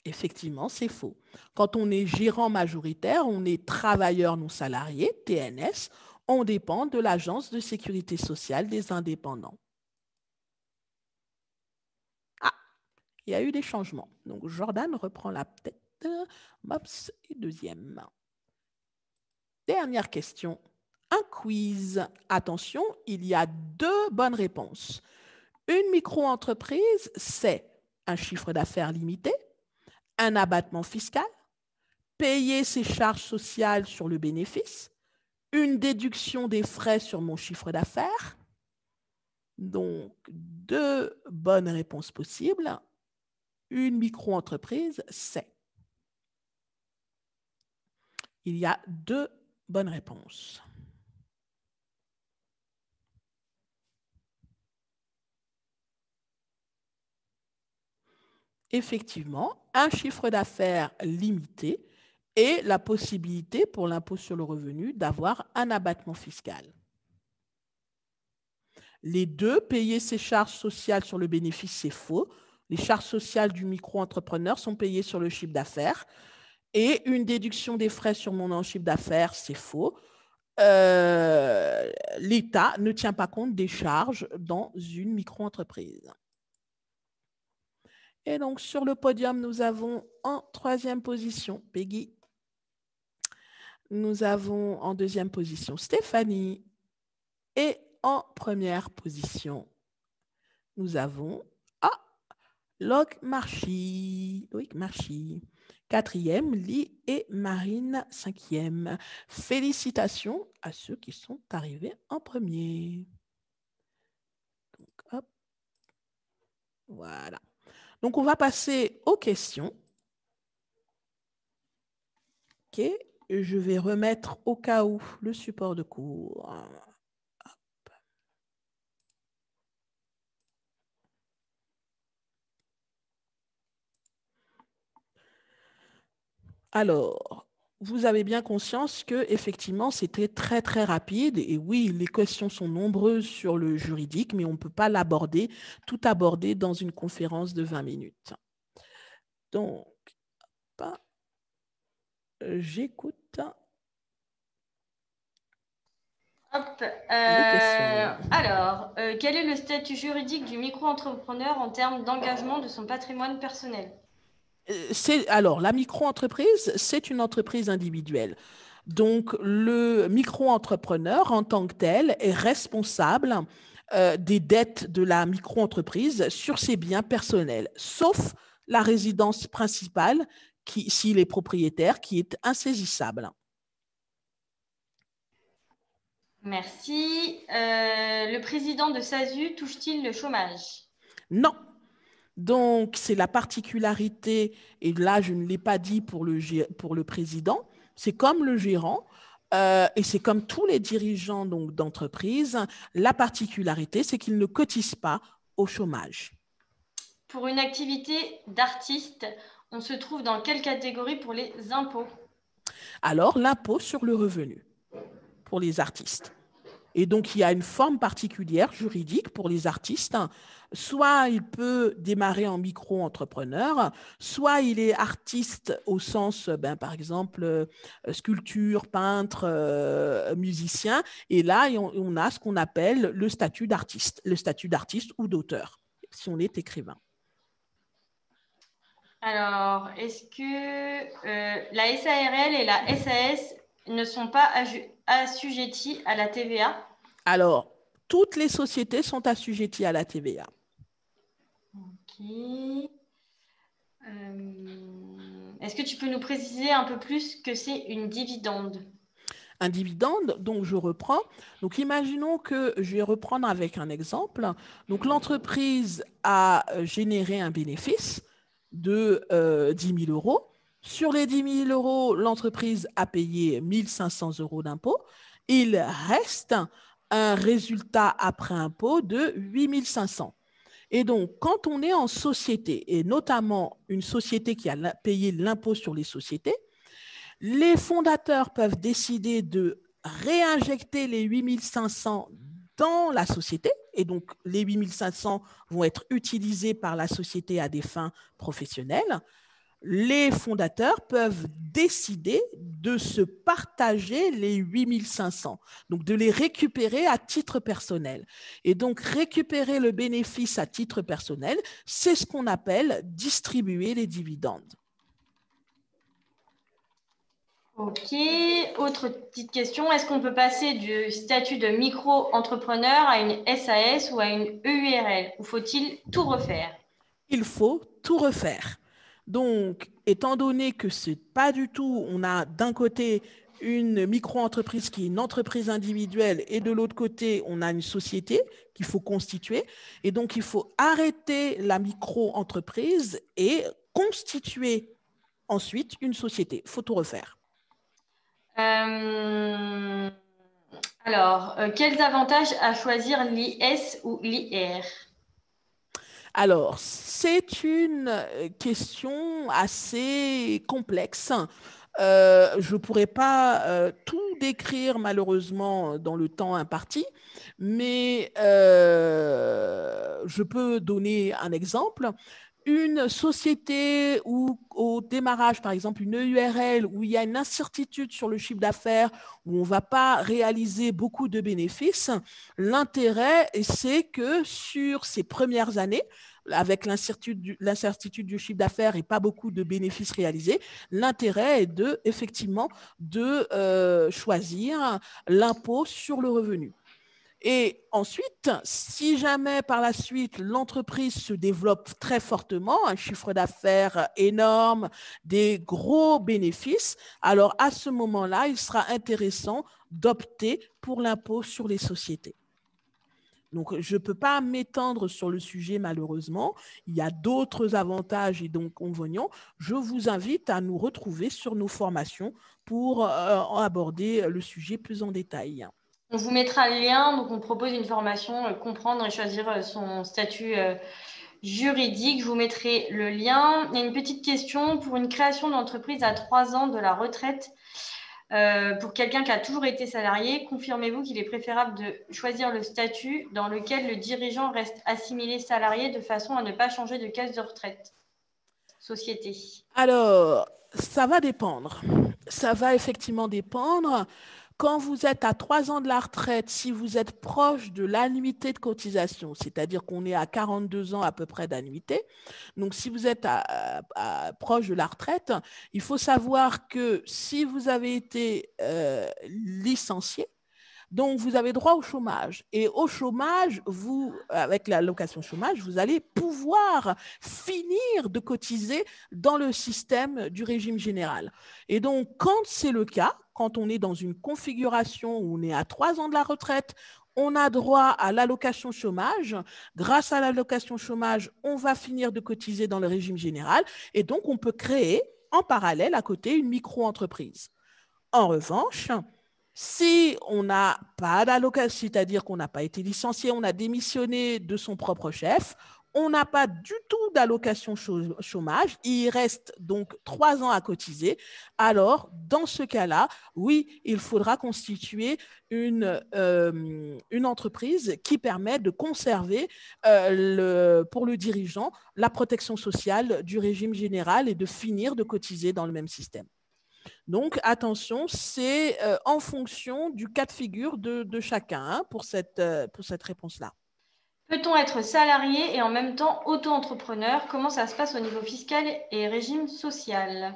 Effectivement, c'est faux. Quand on est gérant majoritaire, on est travailleur non salarié, TNS, on dépend de l'Agence de sécurité sociale des indépendants. Ah, il y a eu des changements. Donc, Jordan reprend la tête. Mops est deuxième. Dernière question. Un quiz. Attention, il y a 2 bonnes réponses. Une micro-entreprise, c'est un chiffre d'affaires limité, un abattement fiscal, payer ses charges sociales sur le bénéfice, une déduction des frais sur mon chiffre d'affaires. Donc, 2 bonnes réponses possibles. Une micro-entreprise, c'est. Il y a 2 bonnes réponses. Effectivement, un chiffre d'affaires limité et la possibilité pour l'impôt sur le revenu d'avoir un abattement fiscal. Les 2, payer ses charges sociales sur le bénéfice, c'est faux. Les charges sociales du micro-entrepreneur sont payées sur le chiffre d'affaires. Et une déduction des frais sur mon chiffre d'affaires, c'est faux. L'État ne tient pas compte des charges dans une micro-entreprise. Et donc, sur le podium, nous avons en 3e position Peggy. Nous avons en 2e position Stéphanie. Et en 1re position, nous avons Loïc Marchi. 4e, Lee et Marine, 5e. Félicitations à ceux qui sont arrivés en premier. Donc, hop. Voilà. Donc, on va passer aux questions. OK. Je vais remettre au cas où le support de cours. Hop. Alors, vous avez bien conscience que effectivement, c'était très, très rapide. Et oui, les questions sont nombreuses sur le juridique, mais on ne peut pas tout aborder dans une conférence de 20 minutes. Donc, j'écoute Hop, les questions. alors, quel est le statut juridique du micro-entrepreneur en termes d'engagement de son patrimoine personnel? Alors, la micro-entreprise, c'est une entreprise individuelle. Donc, le micro-entrepreneur, en tant que tel, est responsable des dettes de la micro-entreprise sur ses biens personnels, sauf la résidence principale, s'il est propriétaire, qui est insaisissable. Merci. Le président de SASU touche-t-il le chômage? Non. Donc, c'est la particularité, et là, je ne l'ai pas dit pour le président, c'est comme le gérant, et c'est comme tous les dirigeants d'entreprise, la particularité, c'est qu'ils ne cotisent pas au chômage. Pour une activité d'artiste, on se trouve dans quelle catégorie pour les impôts? Alors, l'impôt sur le revenu pour les artistes. Et donc, il y a une forme particulière juridique pour les artistes. Soit il peut démarrer en micro-entrepreneur, soit il est artiste au sens, par exemple, sculpture, peintre, musicien. Et là, on a ce qu'on appelle le statut d'artiste ou d'auteur, si on est écrivain. Alors, est-ce que la SARL et la SAS ne sont pas assujetties à la TVA? Alors, toutes les sociétés sont assujetties à la TVA. Ok. Est-ce que tu peux nous préciser un peu plus ce que c'est une dividende? Un dividende, donc je reprends. Donc imaginons que je vais reprendre avec un exemple. Donc l'entreprise a généré un bénéfice de 10 000 euros. Sur les 10 000 euros, l'entreprise a payé 1 500 euros d'impôt. Il reste un résultat après impôt de 8 500. Et donc, quand on est en société, et notamment une société qui a payé l'impôt sur les sociétés, les fondateurs peuvent décider de réinjecter les 8 500 dans la société. Et donc, les 8 500 vont être utilisés par la société à des fins professionnelles. Les fondateurs peuvent décider de se partager les 8 500, donc de les récupérer à titre personnel. Et donc, récupérer le bénéfice à titre personnel, c'est ce qu'on appelle distribuer les dividendes. Ok. Autre petite question, est-ce qu'on peut passer du statut de micro-entrepreneur à une SAS ou à une EURL? Ou faut-il tout refaire? Il faut tout refaire. Donc, étant donné que c'est pas du tout, on a d'un côté une micro-entreprise qui est une entreprise individuelle et de l'autre côté, on a une société qu'il faut constituer. Et donc, il faut arrêter la micro-entreprise et constituer ensuite une société. Il faut tout refaire. Alors, quels avantages à choisir l'IS ou l'IR? Alors, c'est une question assez complexe. Je ne pourrais pas tout décrire malheureusement dans le temps imparti, mais je peux donner un exemple. Une société où au démarrage, par exemple une EURL, où il y a une incertitude sur le chiffre d'affaires, où on ne va pas réaliser beaucoup de bénéfices, l'intérêt, c'est que sur ces premières années, avec l'incertitude du chiffre d'affaires et pas beaucoup de bénéfices réalisés, l'intérêt est effectivement de choisir l'impôt sur le revenu. Et ensuite, si jamais par la suite l'entreprise se développe très fortement, un chiffre d'affaires énorme, des gros bénéfices, alors à ce moment-là, il sera intéressant d'opter pour l'impôt sur les sociétés. Donc, je ne peux pas m'étendre sur le sujet, malheureusement. Il y a d'autres avantages et donc inconvénients. Je vous invite à nous retrouver sur nos formations pour aborder le sujet plus en détail. On vous mettra le lien. Donc, on propose une formation comprendre et choisir son statut juridique. Je vous mettrai le lien. Il y a une petite question. Pour une création d'entreprise à 3 ans de la retraite, pour quelqu'un qui a toujours été salarié, confirmez-vous qu'il est préférable de choisir le statut dans lequel le dirigeant reste assimilé salarié de façon à ne pas changer de caisse de retraite? Société. Alors, ça va dépendre. Ça va effectivement dépendre. Quand vous êtes à 3 ans de la retraite, si vous êtes proche de l'annuité de cotisation, c'est-à-dire qu'on est à 42 ans à peu près d'annuité, donc si vous êtes proche de la retraite, il faut savoir que si vous avez été licencié, donc, vous avez droit au chômage. Et au chômage, avec l'allocation chômage, vous allez pouvoir finir de cotiser dans le système du régime général. Et donc, quand c'est le cas, quand on est dans une configuration où on est à 3 ans de la retraite, on a droit à l'allocation chômage. Grâce à l'allocation chômage, on va finir de cotiser dans le régime général. Et donc, on peut créer en parallèle à côté une micro-entreprise. En revanche, si on n'a pas d'allocation, c'est-à-dire qu'on n'a pas été licencié, on a démissionné de son propre chef, on n'a pas du tout d'allocation chômage, il reste donc 3 ans à cotiser. Alors, dans ce cas-là, oui, il faudra constituer une entreprise qui permet de conserver pour le dirigeant la protection sociale du régime général et de finir de cotiser dans le même système. Donc, attention, c'est en fonction du cas de figure de chacun pour cette réponse-là. Peut-on être salarié et en même temps auto-entrepreneur? Comment ça se passe au niveau fiscal et régime social?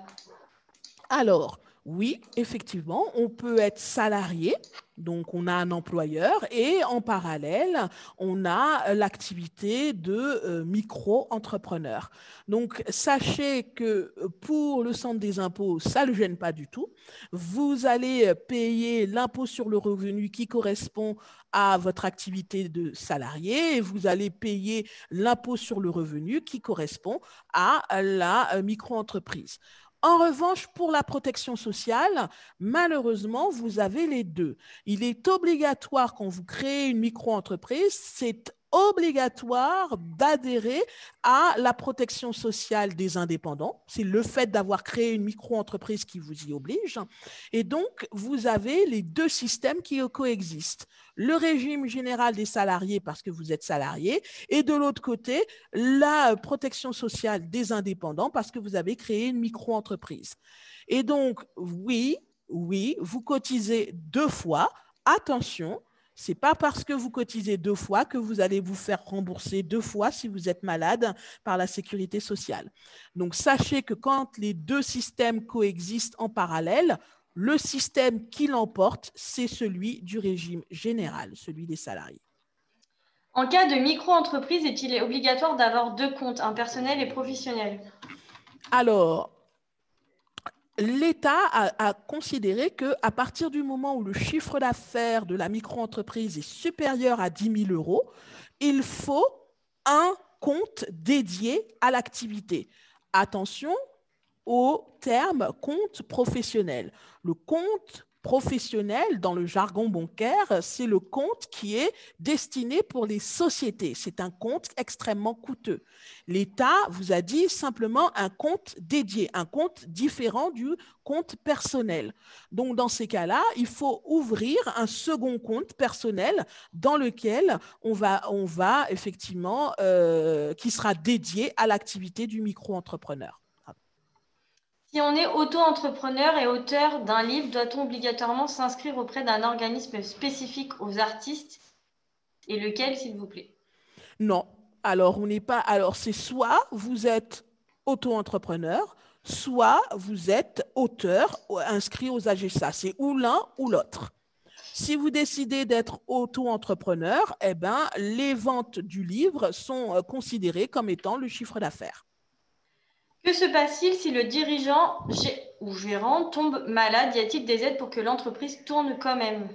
Alors, oui, effectivement, on peut être salarié, donc on a un employeur et en parallèle, on a l'activité de micro-entrepreneur. Donc, sachez que pour le centre des impôts, ça ne le gêne pas du tout. Vous allez payer l'impôt sur le revenu qui correspond à votre activité de salarié et vous allez payer l'impôt sur le revenu qui correspond à la micro-entreprise. En revanche, pour la protection sociale, malheureusement, vous avez les deux. Il est obligatoire, quand vous créez une micro-entreprise, c'est obligatoire d'adhérer à la protection sociale des indépendants. C'est le fait d'avoir créé une micro-entreprise qui vous y oblige. Et donc, vous avez les deux systèmes qui coexistent. Le régime général des salariés parce que vous êtes salarié et de l'autre côté, la protection sociale des indépendants parce que vous avez créé une micro-entreprise. Et donc, oui, vous cotisez 2 fois. Attention, ce n'est pas parce que vous cotisez 2 fois que vous allez vous faire rembourser 2 fois si vous êtes malade par la sécurité sociale. Donc, sachez que quand les deux systèmes coexistent en parallèle, le système qui l'emporte, c'est celui du régime général, celui des salariés. En cas de micro-entreprise, est-il obligatoire d'avoir 2 comptes, un personnel et professionnel? Alors, l'État a considéré qu'à partir du moment où le chiffre d'affaires de la micro-entreprise est supérieur à 10 000 euros, il faut un compte dédié à l'activité. Attention au terme compte professionnel. Le compte professionnel, dans le jargon bancaire, c'est le compte qui est destiné pour les sociétés. C'est un compte extrêmement coûteux. L'État vous a dit simplement un compte dédié, un compte différent du compte personnel. Donc, dans ces cas-là, il faut ouvrir un second compte personnel dans lequel on va effectivement, qui sera dédié à l'activité du micro-entrepreneur. Si on est auto-entrepreneur et auteur d'un livre, doit-on obligatoirement s'inscrire auprès d'un organisme spécifique aux artistes? Et lequel, s'il vous plaît? Non. Alors, on n'est pas. Alors, c'est soit vous êtes auto-entrepreneur, soit vous êtes auteur inscrit aux AGSA. C'est ou l'un ou l'autre. Si vous décidez d'être auto-entrepreneur, eh ben, les ventes du livre sont considérées comme étant le chiffre d'affaires. Que se passe-t-il si le dirigeant ou gérant tombe malade? Y a-t-il des aides pour que l'entreprise tourne quand même?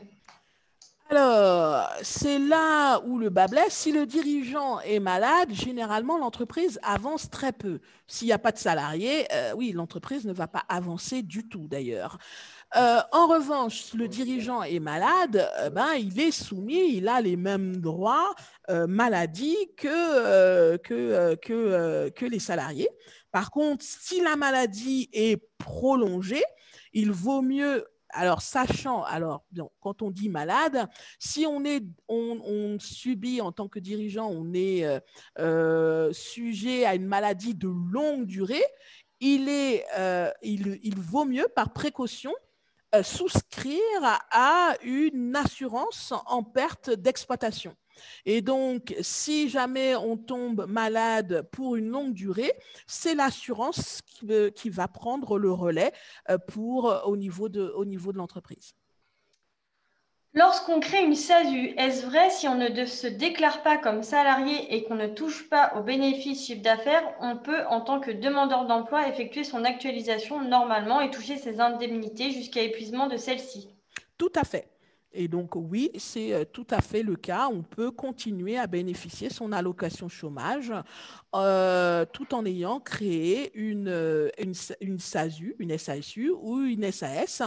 Alors, c'est là où le bât blesse. Si le dirigeant est malade, généralement, l'entreprise avance très peu. S'il n'y a pas de salariés, oui, l'entreprise ne va pas avancer du tout d'ailleurs. En revanche, si le dirigeant est malade, il est soumis, il a les mêmes droits maladie que les salariés. Par contre, si la maladie est prolongée, il vaut mieux alors, sachant, quand on dit malade, si on subit en tant que dirigeant, on est sujet à une maladie de longue durée, il vaut mieux, par précaution, souscrire à une assurance en perte d'exploitation. Et donc, si jamais on tombe malade pour une longue durée, c'est l'assurance qui va prendre le relais au niveau de l'entreprise. Lorsqu'on crée une SASU, est-ce vrai si on ne se déclare pas comme salarié et qu'on ne touche pas aux bénéfices chiffre d'affaires, on peut, en tant que demandeur d'emploi, effectuer son actualisation normalement et toucher ses indemnités jusqu'à épuisement de celle-ci? Tout à fait. Et donc, oui, c'est tout à fait le cas. On peut continuer à bénéficier de son allocation chômage tout en ayant créé une SASU, une SASU ou une SAS.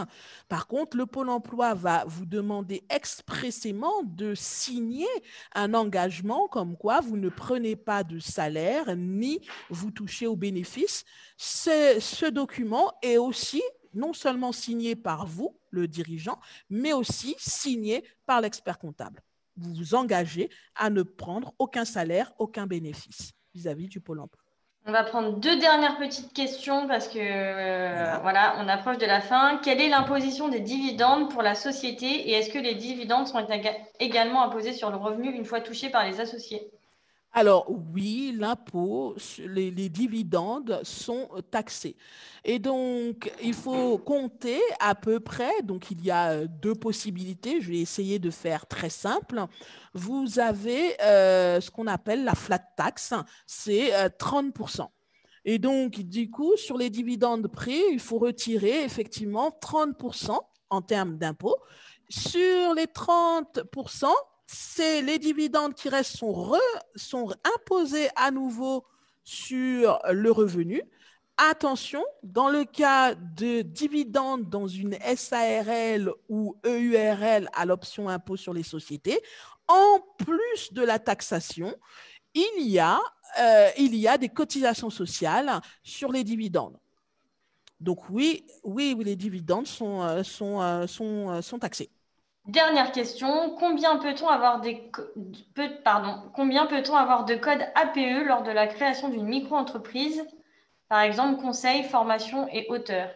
Par contre, le Pôle emploi va vous demander expressément de signer un engagement comme quoi vous ne prenez pas de salaire ni vous touchez aux bénéfices. Ce document est aussi non seulement signé par vous, le dirigeant, mais aussi signé par l'expert comptable. Vous vous engagez à ne prendre aucun salaire, aucun bénéfice vis-à-vis du Pôle emploi. On va prendre 2 dernières petites questions parce que Voilà. voilà, on approche de la fin. Quelle est l'imposition des dividendes pour la société et est-ce que les dividendes sont également imposés sur le revenu une fois touchés par les associés? Alors oui, l'impôt, les dividendes sont taxés. Et donc, il faut compter à peu près, donc il y a deux possibilités, je vais essayer de faire très simple. Vous avez ce qu'on appelle la flat tax, c'est 30%. Et donc, du coup, sur les dividendes pris, il faut retirer effectivement 30% en termes d'impôt. Sur les 30%, c'est les dividendes qui restent sont imposés à nouveau sur le revenu. Attention, dans le cas de dividendes dans une SARL ou EURL à l'option impôt sur les sociétés, en plus de la taxation, il y a, il y a des cotisations sociales sur les dividendes. Donc oui, les dividendes sont taxés. Dernière question, combien peut-on avoir combien peut-on avoir de codes APE lors de la création d'une micro-entreprise, par exemple conseil, formation et auteur?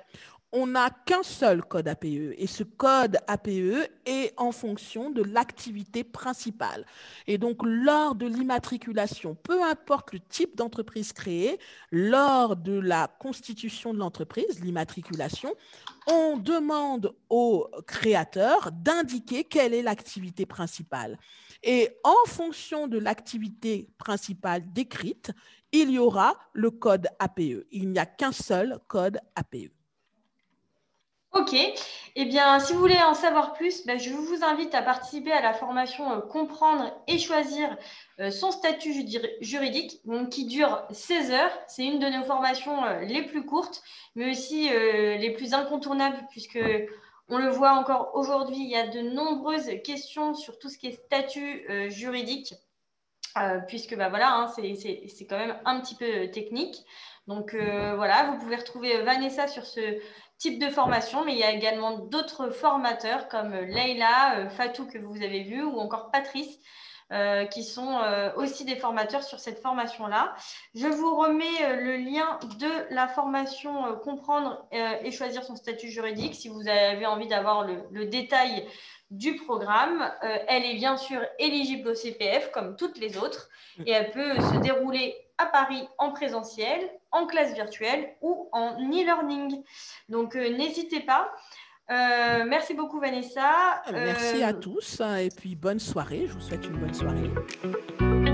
On n'a qu'un seul code APE et ce code APE est en fonction de l'activité principale. Et donc, lors de l'immatriculation, peu importe le type d'entreprise créée, lors de la constitution de l'entreprise, l'immatriculation, on demande au créateur d'indiquer quelle est l'activité principale. Et en fonction de l'activité principale décrite, il y aura le code APE. Il n'y a qu'un seul code APE. Ok, eh bien, si vous voulez en savoir plus, je vous invite à participer à la formation Comprendre et choisir son statut juridique, donc, qui dure 16 heures. C'est une de nos formations les plus courtes, mais aussi les plus incontournables, puisque on le voit encore aujourd'hui, il y a de nombreuses questions sur tout ce qui est statut juridique. Puisque voilà, hein, c'est quand même un petit peu technique. Donc voilà, vous pouvez retrouver Vanessa sur ce type de formation, mais il y a également d'autres formateurs comme Leïla, Fatou que vous avez vu, ou encore Patrice, qui sont aussi des formateurs sur cette formation-là. Je vous remets le lien de la formation Comprendre et choisir son statut juridique si vous avez envie d'avoir le détail du programme. Elle est bien sûr éligible au CPF comme toutes les autres et elle peut se dérouler à Paris en présentiel, en classe virtuelle ou en e-learning. Donc, n'hésitez pas. Merci beaucoup, Vanessa. Merci à tous et puis bonne soirée. Je vous souhaite une bonne soirée.